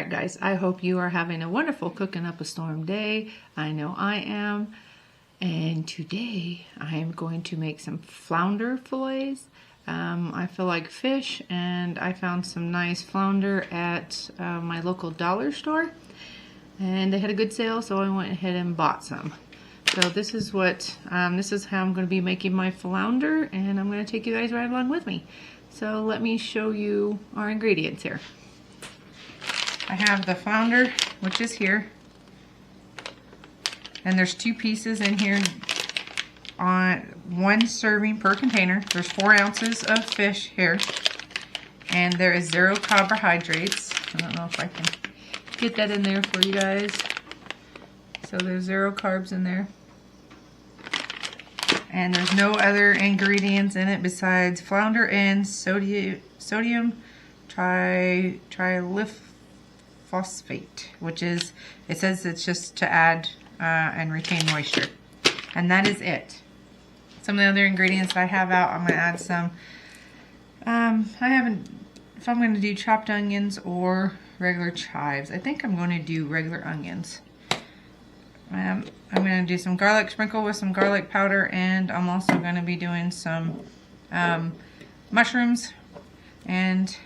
Alright guys, I hope you are having a wonderful cooking up a storm day. I know I am. And today I am going to make some flounder fillets. I feel like fish, and I found some nice flounder at my local dollar store. And they had a good sale, so I went ahead and bought some. So this is what, this is how I'm going to be making my flounder, and I'm going to take you guys right along with me. So let me show you our ingredients here. I have the flounder, which is here, and there's 2 pieces in here on 1 serving per container. There's 4 ounces of fish here, and there is 0 carbohydrates. I don't know if I can get that in there for you guys. So there's 0 carbs in there, and there's no other ingredients in it besides flounder and sodium triphosphate, which is, it says it's just to add and retain moisture, and that is it. Some of the other ingredients I have out, I'm going to add some, if I'm going to do chopped onions or regular chives, I think I'm going to do regular onions. I'm going to do some garlic sprinkle with some garlic powder, and I'm also going to be doing some mushrooms. And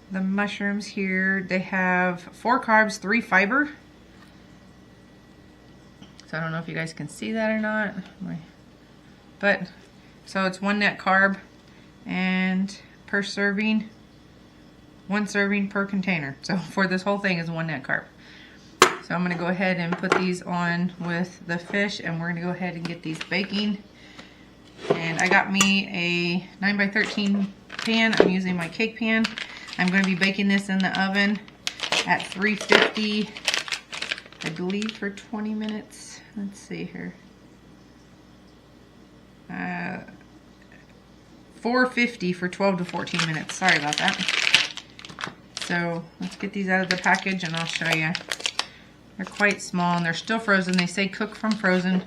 the mushrooms here, they have 4 carbs, 3 fiber. So I don't know if you guys can see that or not. But, so it's 1 net carb, and per serving, 1 serving per container. So for this whole thing is 1 net carb. So I'm going to go ahead and put these on with the fish, and we're going to go ahead and get these baking. And I got me a 9x13 pan. I'm using my cake pan. I'm going to be baking this in the oven at 350, I believe, for 20 minutes. Let's see here. 450 for 12 to 14 minutes. Sorry about that. So let's get these out of the package and I'll show you. They're quite small and they're still frozen. They say cook from frozen,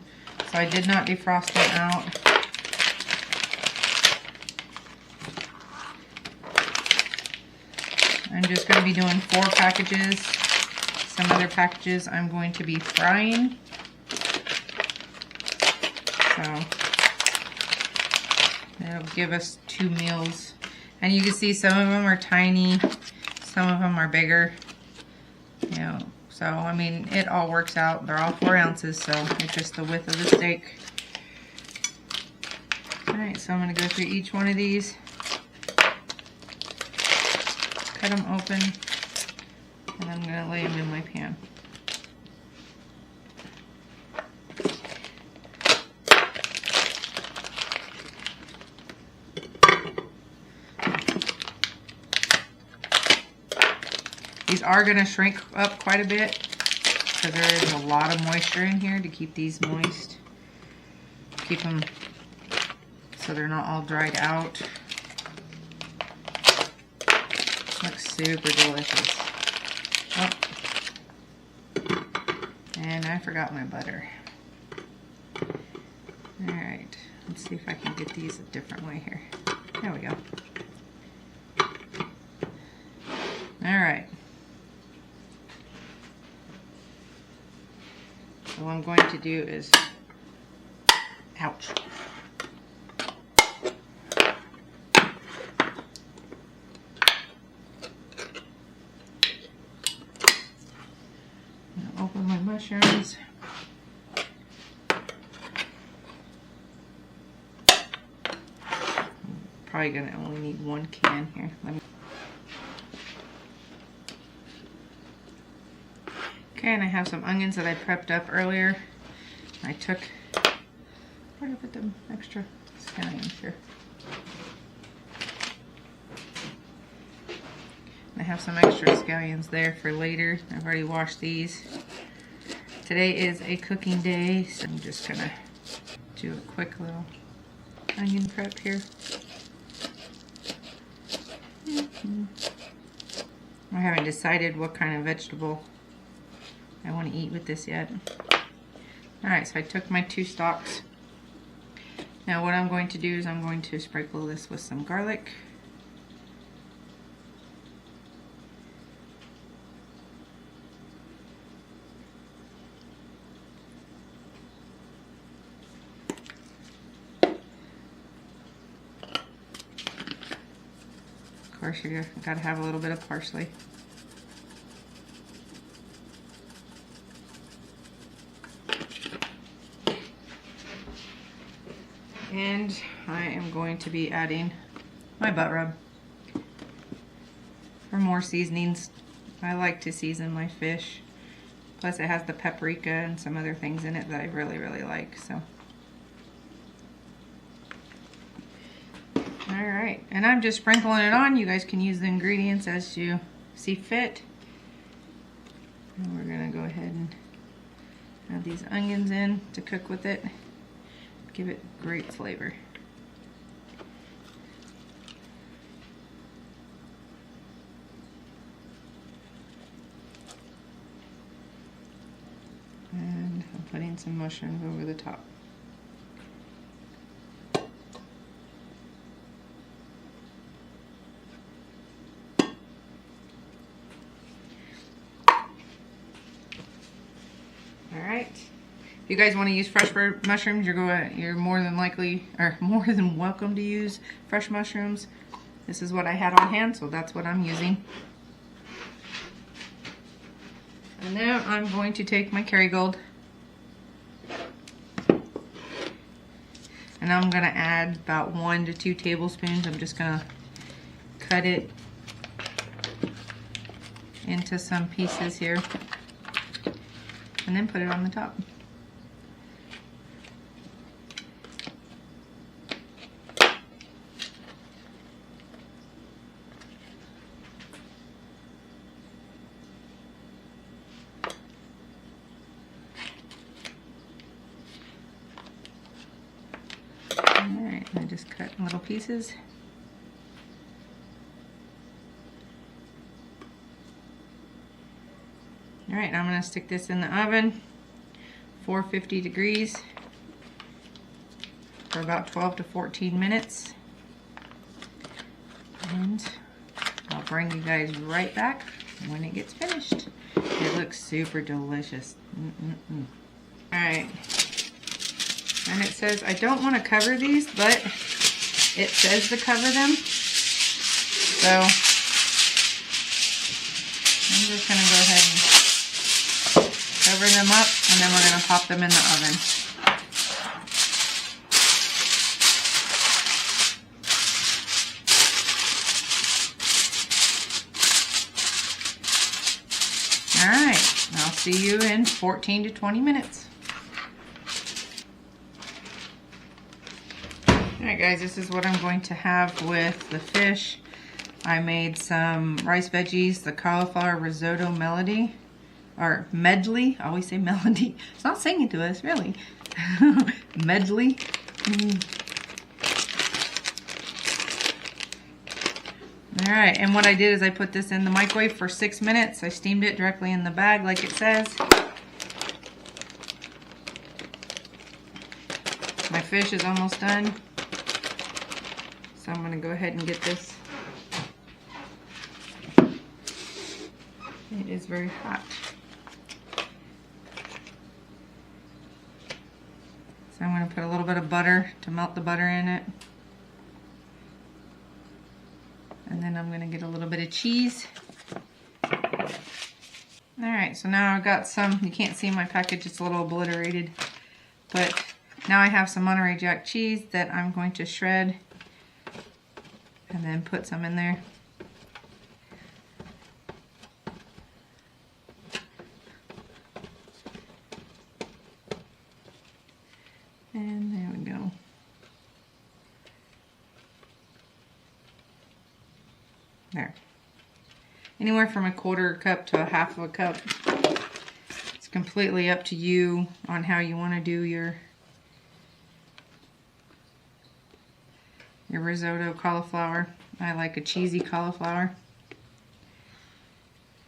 so I did not defrost them out. I'm just going to be doing 4 packages. Some other packages I'm going to be frying. So that'll give us 2 meals. And you can see some of them are tiny, some of them are bigger. You know, so I mean, it all works out. They're all 4 ounces, so it's just the width of the steak. Alright, so I'm going to go through each one of these. Cut them open, and I'm going to lay them in my pan. These are going to shrink up quite a bit because there is a lot of moisture in here to keep these moist. Keep them so they're not all dried out. Looks super delicious. Oh. And I forgot my butter. Alright, let's see if I can get these a different way here. There we go. Alright. So what I'm going to do is, ouch. Open my mushrooms. Probably gonna only need 1 can here. Okay, and I have some onions that I prepped up earlier. I took, where did I put the extra scallions here? I have some extra scallions there for later. I've already washed these. Today is a cooking day, so I'm just gonna do a quick little onion prep here. I haven't decided what kind of vegetable I want to eat with this yet. Alright, so I took my 2 stalks. Now what I'm going to do is I'm going to sprinkle this with some garlic. course, you gotta have a little bit of parsley. And I am going to be adding my butt rub for more seasonings. I like to season my fish. Plus it has the paprika and some other things in it that I really, really like. So, all right, and I'm just sprinkling it on. You guys can use the ingredients as you see fit. And we're gonna go ahead and add these onions in to cook with it. Give it great flavor. And I'm putting some mushrooms over the top. All right. If you guys want to use fresh mushrooms, you're more than likely, or more than welcome to use fresh mushrooms. This is what I had on hand, so that's what I'm using. And now I'm going to take my Kerrygold, and I'm going to add about 1 to 2 tablespoons. I'm just going to cut it into some pieces here, and then put it on the top. Alright, I just cut in little pieces. Alright, I'm going to stick this in the oven, 450 degrees, for about 12 to 14 minutes. And I'll bring you guys right back when it gets finished. It looks super delicious. Alright. And it says, I don't want to cover these, but it says to cover them. So I'm just going to go ahead and cover them up, and then we're going to pop them in the oven. Alright, I'll see you in 14 to 20 minutes. Alright guys, this is what I'm going to have with the fish. I made some rice veggies, the cauliflower risotto medley. I always say melody. It's not singing to us, really. Medley. Alright, and what I did is I put this in the microwave for 6 minutes. I steamed it directly in the bag like it says. My fish is almost done. So I'm going to go ahead and get this. It is very hot. So I'm going to put a little bit of butter to melt the butter in it. And then I'm going to get a little bit of cheese. Alright, so now I've got some, you can't see my package, it's a little obliterated. But now I have some Monterey Jack cheese that I'm going to shred and then put some in there. And there we go. There. Anywhere from a 1/4 cup to a 1/2 cup. It's completely up to you on how you want to do your risotto cauliflower. I like a cheesy cauliflower.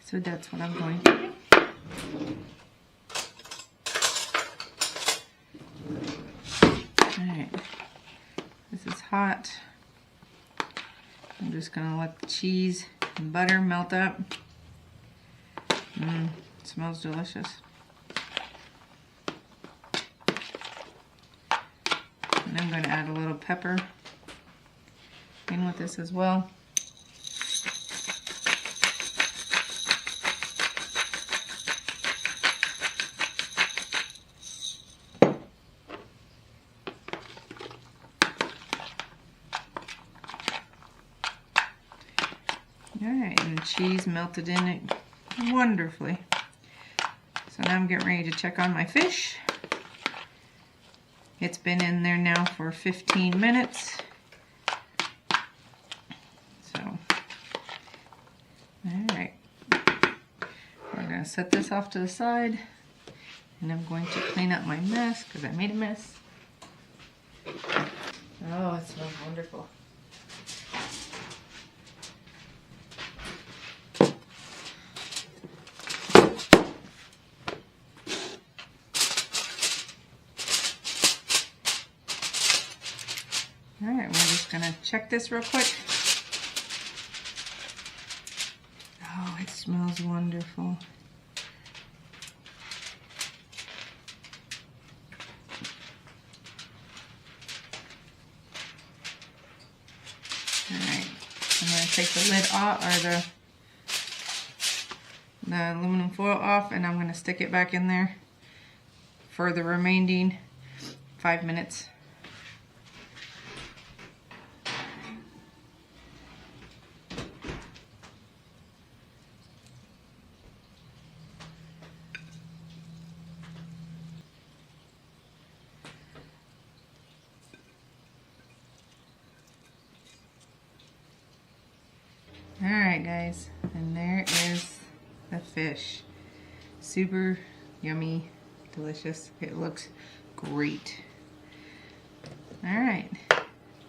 So that's what I'm going to do. Alright. This is hot. I'm just going to let the cheese and butter melt up. It smells delicious. And I'm going to add a little pepper in with this as well. Alright, and the cheese melted in it wonderfully. So now I'm getting ready to check on my fish. It's been in there now for 15 minutes. So, alright. We're going to set this off to the side. And I'm going to clean up my mess because I made a mess. Oh, it smells wonderful. Alright, we're just going to check this real quick. Oh, it smells wonderful. Alright, I'm going to take the lid off, or the aluminum foil off, and I'm going to stick it back in there for the remaining 5 minutes. Alright guys, and there is the fish. Super yummy, delicious. It looks great. Alright,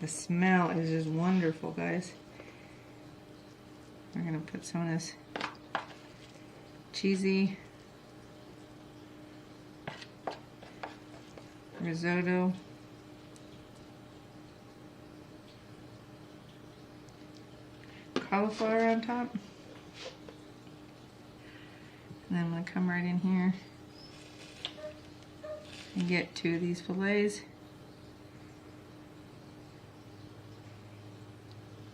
the smell is just wonderful, guys. We're going to put some of this cheesy risotto. Cauliflower on top. And then I'm going to come right in here and get 2 of these fillets.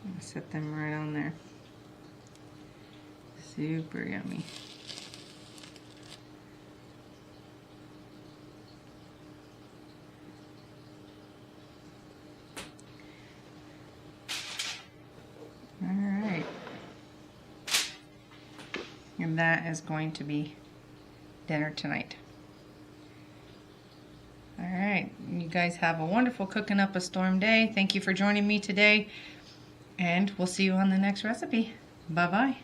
I'm going to set them right on there. Super yummy. Alright. And that is going to be dinner tonight. Alright, you guys have a wonderful cooking up a storm day. Thank you for joining me today, and we'll see you on the next recipe. Bye-bye.